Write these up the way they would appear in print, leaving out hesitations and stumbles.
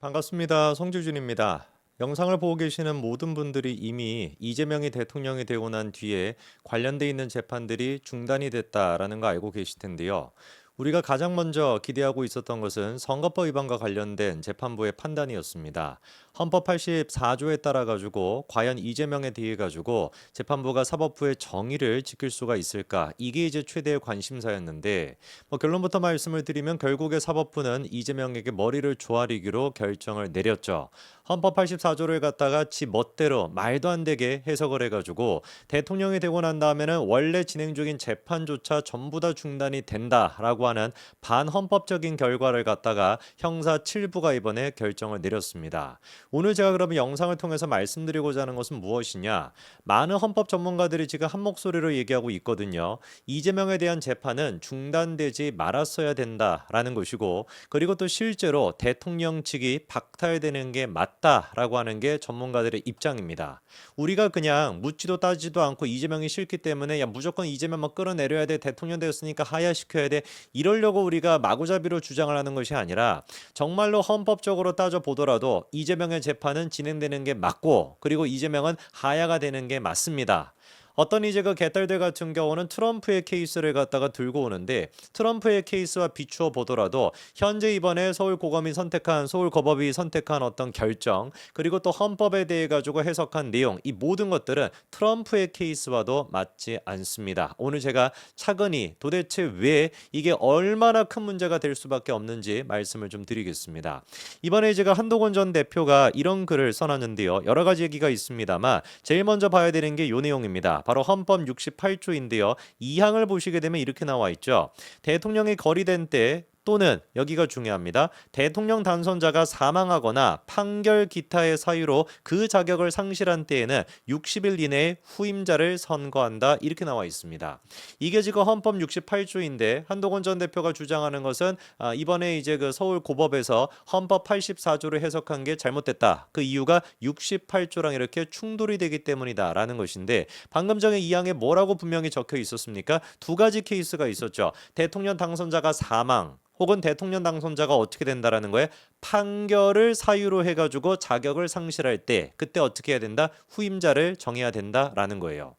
반갑습니다. 성주준입니다. 영상을 보고 계시는 모든 분들이 이미 이재명이 대통령이 되고 난 뒤에 관련돼 있는 재판들이 중단이 됐다라는 거 알고 계실 텐데요. 우리가 가장 먼저 기대하고 있었던 것은 선거법 위반과 관련된 재판부의 판단이었습니다. 헌법 84조에 따라 가지고 과연 이재명에 대해 가지고 재판부가 사법부의 정의를 지킬 수가 있을까? 이게 이제 최대의 관심사였는데 결론부터 말씀을 드리면 결국에 사법부는 이재명에게 머리를 조아리기로 결정을 내렸죠. 헌법 84조를 갖다가 지 멋대로 말도 안 되게 해석을 해가지고 대통령이 되고 난 다음에는 원래 진행 중인 재판조차 전부 다 중단이 된다라고 하는 반헌법적인 결과를 갖다가 형사 7부가 이번에 결정을 내렸습니다. 오늘 제가 그러면 영상을 통해서 말씀드리고자 하는 것은 무엇이냐? 많은 헌법 전문가들이 지금 한 목소리로 얘기하고 있거든요. 이재명에 대한 재판은 중단되지 말았어야 된다라는 것이고, 그리고 또 실제로 대통령 측이 박탈되는 게 맞다라고 하는 게 전문가들의 입장입니다. 우리가 그냥 묻지도 따지도 않고 이재명이 싫기 때문에 야 무조건 이재명만 끌어내려야 돼, 대통령 되었으니까 하야시켜야 돼, 이러려고 우리가 마구잡이로 주장을 하는 것이 아니라 정말로 헌법적으로 따져 보더라도 이재명의 재판은 진행되는 게 맞고, 그리고 이재명은 하야가 되는 게 맞습니다. 어떤 이제 그 개딸들 같은 경우는 트럼프의 케이스를 갖다가 들고 오는데, 트럼프의 케이스와 비추어 보더라도 현재 이번에 서울고법이 선택한 어떤 결정, 그리고 또 헌법에 대해 가지고 해석한 내용, 이 모든 것들은 트럼프의 케이스와도 맞지 않습니다. 오늘 제가 차근히 도대체 왜 이게 얼마나 큰 문제가 될 수밖에 없는지 말씀을 좀 드리겠습니다. 이번에 제가 한동훈 전 대표가 이런 글을 써놨는데요. 여러 가지 얘기가 있습니다만 제일 먼저 봐야 되는 게 이 내용입니다. 바로 헌법 68조인데요. 2항을 보시게 되면 이렇게 나와 있죠. 대통령이 거리된 때 또는, 여기가 중요합니다, 대통령 당선자가 사망하거나 판결 기타의 사유로 그 자격을 상실한 때에는 60일 이내에 후임자를 선거한다, 이렇게 나와 있습니다. 이게 지금 헌법 68조인데 한동훈 전 대표가 주장하는 것은 이번에 이제 그 서울고법에서 헌법 84조를 해석한 게 잘못됐다, 그 이유가 68조랑 이렇게 충돌이 되기 때문이다라는 것인데, 방금 전에 이 항에 뭐라고 분명히 적혀 있었습니까? 두 가지 케이스가 있었죠. 대통령 당선자가 사망 혹은 대통령 당선자가 어떻게 된다라는 거에 판결을 사유로 해가지고 자격을 상실할 때, 그때 어떻게 해야 된다? 후임자를 정해야 된다라는 거예요.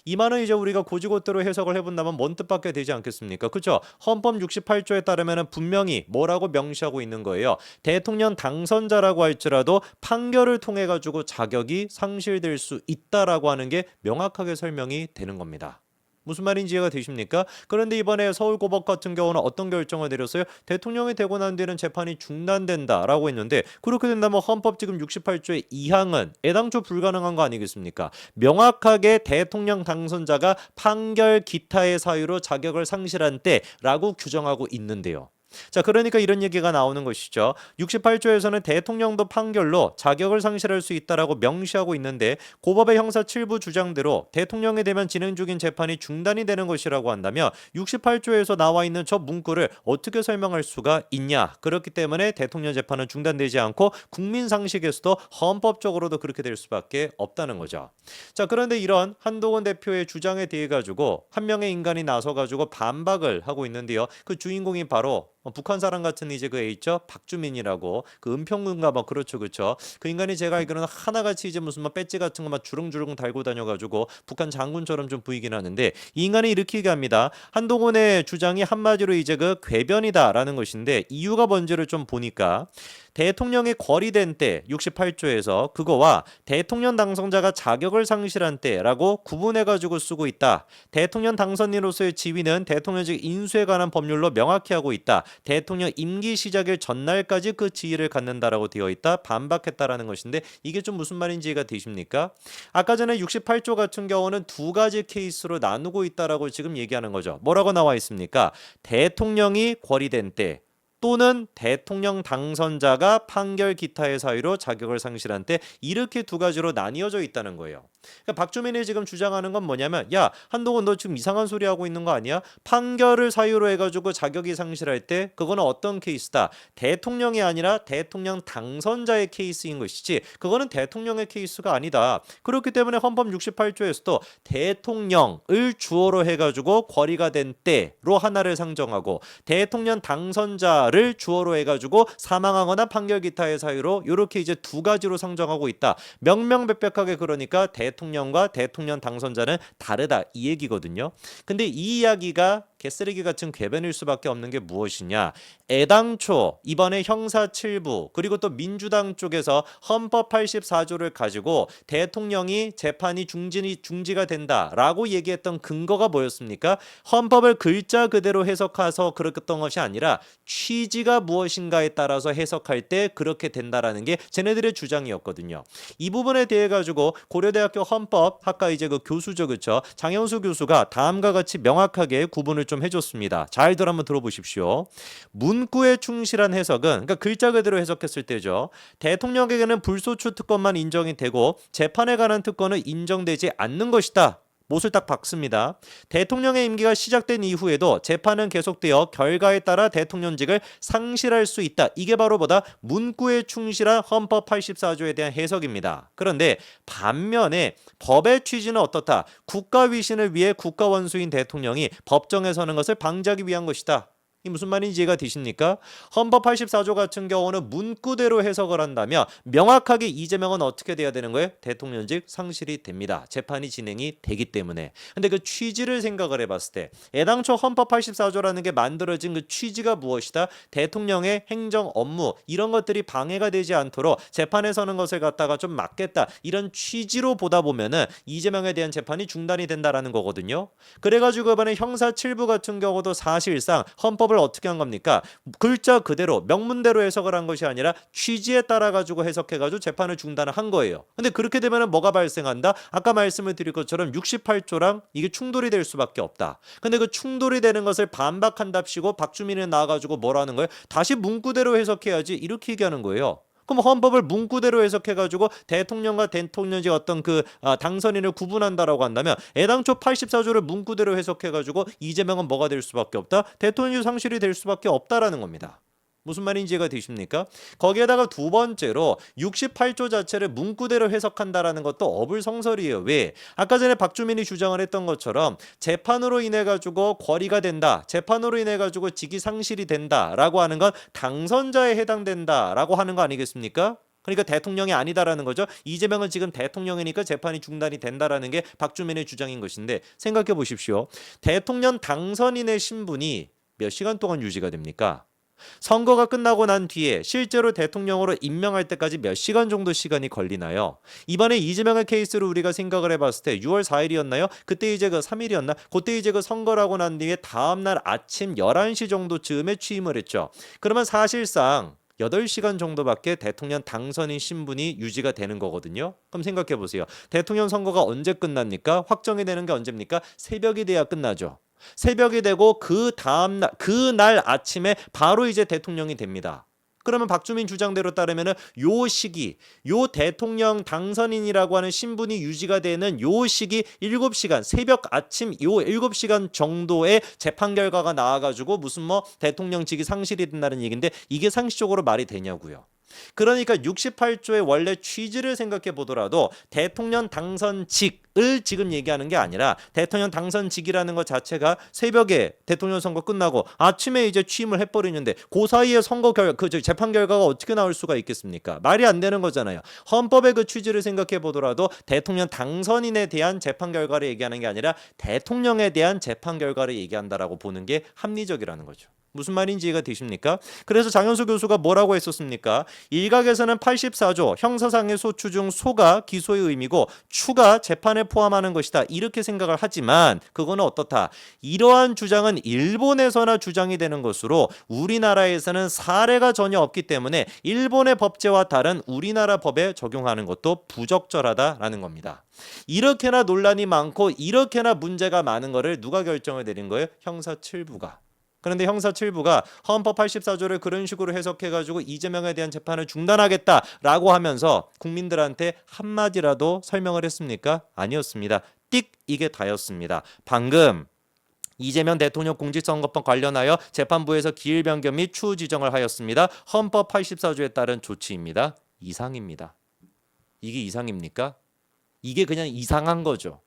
이 말은 이제 우리가 고지고대로 해석을 해본다면 뭔 뜻밖에 되지 않겠습니까? 그렇죠? 헌법 68조에 따르면 분명히 뭐라고 명시하고 있는 거예요. 대통령 당선자라고 할지라도 판결을 통해 가지고 자격이 상실될 수 있다라고 하는 게 명확하게 설명이 되는 겁니다. 무슨 말인지 이해가 되십니까? 그런데 이번에 서울고법 같은 경우는 어떤 결정을 내렸어요? 대통령이 되고 난 뒤에는 재판이 중단된다라고 했는데, 그렇게 된다면 헌법 지금 68조의 2항은 애당초 불가능한 거 아니겠습니까? 명확하게 대통령 당선자가 판결 기타의 사유로 자격을 상실한 때라고 규정하고 있는데요. 자, 그러니까 이런 얘기가 나오는 것이죠. 68조에서는 대통령도 판결로 자격을 상실할 수 있다라고 명시하고 있는데, 고법의 형사 7부 주장대로 대통령이 되면 진행 중인 재판이 중단이 되는 것이라고 한다면 68조에서 나와 있는 저 문구를 어떻게 설명할 수가 있냐? 그렇기 때문에 대통령 재판은 중단되지 않고 국민 상식에서도 헌법적으로도 그렇게 될 수밖에 없다는 거죠. 자, 그런데 이런 한동훈 대표의 주장에 대해 가지고 한 명의 인간이 나서 가지고 반박을 하고 있는데요. 그 주인공이 바로 북한 사람 같은 이제 그 애 있죠? 박주민이라고, 그 은평군가 뭐, 그렇죠, 그렇죠. 그 인간이 제가 알기로는 하나같이 이제 무슨 막 배지 같은 거 막 주렁주렁 달고 다녀가지고 북한 장군처럼 좀 보이긴 하는데, 이 인간이 이렇게 얘기합니다. 한동훈의 주장이 한마디로 이제 그 궤변이다라는 것인데, 이유가 뭔지를 좀 보니까 대통령이 거리된 때 68조에서 그거와 대통령 당선자가 자격을 상실한 때라고 구분해가지고 쓰고 있다. 대통령 당선인으로서의 지위는 대통령직 인수에 관한 법률로 명확히 하고 있다. 대통령 임기 시작일 전날까지 그 지위를 갖는다라고 되어 있다. 반박했다라는 것인데, 이게 좀 무슨 말인지 이해가 되십니까? 아까 전에 68조 같은 경우는 두 가지 케이스로 나누고 있다라고 지금 얘기하는 거죠. 뭐라고 나와 있습니까? 대통령이 거리된 때 또는 대통령 당선자가 판결 기타의 사유로 자격을 상실한 때, 이렇게 두 가지로 나뉘어져 있다는 거예요. 그러니까 박주민이 지금 주장하는 건 뭐냐면, 야, 한동훈 너 지금 이상한 소리 하고 있는 거 아니야? 판결을 사유로 해가지고 자격이 상실할 때 그거는 어떤 케이스다? 대통령이 아니라 대통령 당선자의 케이스인 것이지 그거는 대통령의 케이스가 아니다. 그렇기 때문에 헌법 68조에서도 대통령을 주어로 해가지고 거리가 된 때로 하나를 상정하고 대통령 당선자를 주어로 해가지고 사망하거나 판결 기타의 사유로 이렇게 이제 두 가지로 상정하고 있다. 명명백백하게 그러니까 대통령과 대통령 당선자는 다르다 이 얘기거든요. 근데 이 이야기가 개쓰레기 같은 궤변일 수밖에 없는 게 무엇이냐? 애당초 이번에 형사 7부 그리고 또 민주당 쪽에서 헌법 84조를 가지고 대통령이 재판이 중지가 된다라고 얘기했던 근거가 뭐였습니까? 헌법을 글자 그대로 해석해서 그랬던 것이 아니라 취지가 무엇인가에 따라서 해석할 때 그렇게 된다라는 게 쟤네들의 주장이었거든요. 이 부분에 대해 가지고 고려대학교 헌법학과 이제 그 교수죠, 그렇죠? 장영수 교수가 다음과 같이 명확하게 구분을 좀 해줬습니다. 잘들 한번 들어보십시오. 문구에 충실한 해석은 그러니까 글자 그대로 해석했을 때죠. 대통령에게는 불소추 특권만 인정이 되고 재판에 관한 특권은 인정되지 않는 것이다. 못을 딱 박습니다. 대통령의 임기가 시작된 이후에도 재판은 계속되어 결과에 따라 대통령직을 상실할 수 있다. 이게 바로 뭐다? 문구에 충실한 헌법 84조에 대한 해석입니다. 그런데 반면에 법의 취지는 어떻다? 국가 위신을 위해 국가 원수인 대통령이 법정에 서는 것을 방지하기 위한 것이다. 이 무슨 말인지 이해가 되십니까? 헌법 84조 같은 경우는 문구대로 해석을 한다면 명확하게 이재명은 어떻게 돼야 되는 거예요? 대통령직 상실이 됩니다. 재판이 진행이 되기 때문에. 근데 그 취지를 생각을 해봤을 때 애당초 헌법 84조라는 게 만들어진 그 취지가 무엇이다? 대통령의 행정 업무 이런 것들이 방해가 되지 않도록 재판에 서는 것을 갖다가 좀 막겠다. 이런 취지로 보다 보면은 이재명에 대한 재판이 중단이 된다라는 거거든요. 그래가지고 이번에 형사 7부 같은 경우도 사실상 헌법을 어떻게 한 겁니까? 글자 그대로 명문대로 해석을 한 것이 아니라 취지에 따라 가지고 해석해 가지고 재판을 중단을 한 거예요. 근데 그렇게 되면은 뭐가 발생한다? 아까 말씀을 드린 것처럼 68조랑 이게 충돌이 될 수밖에 없다. 근데 그 충돌이 되는 것을 반박한답시고 박주민이 나와 가지고 뭐라는 거예요? 다시 문구대로 해석해야지 이렇게 얘기하는 거예요. 그럼 헌법을 문구대로 해석해가지고 대통령과 대통령직 어떤 그 당선인을 구분한다라고 한다면 애당초 84조를 문구대로 해석해가지고 이재명은 뭐가 될 수밖에 없다? 대통령직 상실이 될 수밖에 없다라는 겁니다. 무슨 말인지 이해가 되십니까? 거기에다가 두 번째로 68조 자체를 문구대로 해석한다라는 것도 어불성설이에요. 왜? 아까 전에 박주민이 주장을 했던 것처럼 재판으로 인해 가지고 권리가 된다. 재판으로 인해 가지고 직위 상실이 된다라고 하는 건 당선자에 해당된다라고 하는 거 아니겠습니까? 그러니까 대통령이 아니다라는 거죠. 이재명은 지금 대통령이니까 재판이 중단이 된다라는 게 박주민의 주장인 것인데 생각해 보십시오. 대통령 당선인의 신분이 몇 시간 동안 유지가 됩니까? 선거가 끝나고 난 뒤에 실제로 대통령으로 임명할 때까지 몇 시간 정도 시간이 걸리나요? 이번에 이재명의 케이스로 우리가 생각을 해봤을 때 6월 4일이었나요? 그때 이제 그 3일이었나? 그때 이제 그 선거라고 난 뒤에 다음날 아침 11시 정도쯤에 취임을 했죠. 그러면 사실상 8시간 정도밖에 대통령 당선인 신분이 유지가 되는 거거든요. 그럼 생각해 보세요. 대통령 선거가 언제 끝납니까? 확정이 되는 게 언제입니까? 새벽이 돼야 끝나죠. 새벽이 되고 그 다음날 그날 아침에 바로 이제 대통령이 됩니다. 그러면 박주민 주장대로 따르면은 요 시기, 요 대통령 당선인이라고 하는 신분이 유지가 되는 요 시기 7시간, 새벽 아침 요 7시간 정도의 재판 결과가 나와가지고 무슨 뭐 대통령직이 상실이 된다는 얘기인데 이게 상식적으로 말이 되냐고요. 그러니까 68조의 원래 취지를 생각해 보더라도 대통령 당선직을 지금 얘기하는 게 아니라 대통령 당선직이라는 것 자체가 새벽에 대통령 선거 끝나고 아침에 이제 취임을 해버리는데 그 사이에 재판 결과가 어떻게 나올 수가 있겠습니까? 말이 안 되는 거잖아요. 헌법의 그 취지를 생각해 보더라도 대통령 당선인에 대한 재판 결과를 얘기하는 게 아니라 대통령에 대한 재판 결과를 얘기한다라고 보는 게 합리적이라는 거죠. 무슨 말인지 이해가 되십니까? 그래서 장현수 교수가 뭐라고 했었습니까? 일각에서는 84조 형사상의 소추 중 소가 기소의 의미고 추가 재판에 포함하는 것이다. 이렇게 생각을 하지만 그거는 어떻다? 이러한 주장은 일본에서나 주장이 되는 것으로 우리나라에서는 사례가 전혀 없기 때문에 일본의 법제와 다른 우리나라 법에 적용하는 것도 부적절하다라는 겁니다. 이렇게나 논란이 많고 이렇게나 문제가 많은 거를 누가 결정을 내린 거예요? 형사 7부가. 그런데 형사 7부가 헌법 84조를 그런 식으로 해석해가지고 이재명에 대한 재판을 중단하겠다라고 하면서 국민들한테 한마디라도 설명을 했습니까? 아니었습니다. 띡 이게 다였습니다. 방금 이재명 대통령 공직선거법 관련하여 재판부에서 기일 변경 및 추후 지정을 하였습니다. 헌법 84조에 따른 조치입니다. 이상입니다. 이게 이상입니까? 이게 그냥 이상한 거죠.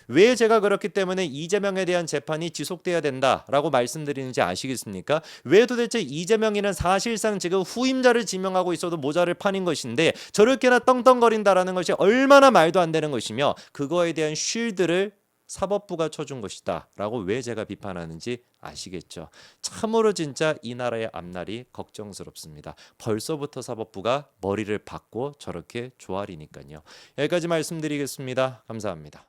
왜 제가 그렇기 때문에 이재명에 대한 재판이 지속돼야 된다라고 말씀드리는지 아시겠습니까? 왜 도대체 이재명이는 사실상 지금 후임자를 지명하고 있어도 모자를 파는 것인데 저렇게나 떵떵거린다라는 것이 얼마나 말도 안 되는 것이며 그거에 대한 쉴드를 사법부가 쳐준 것이다 라고 왜 제가 비판하는지 아시겠죠? 참으로 진짜 이 나라의 앞날이 걱정스럽습니다. 벌써부터 사법부가 머리를 박고 저렇게 조아리니까요. 여기까지 말씀드리겠습니다. 감사합니다.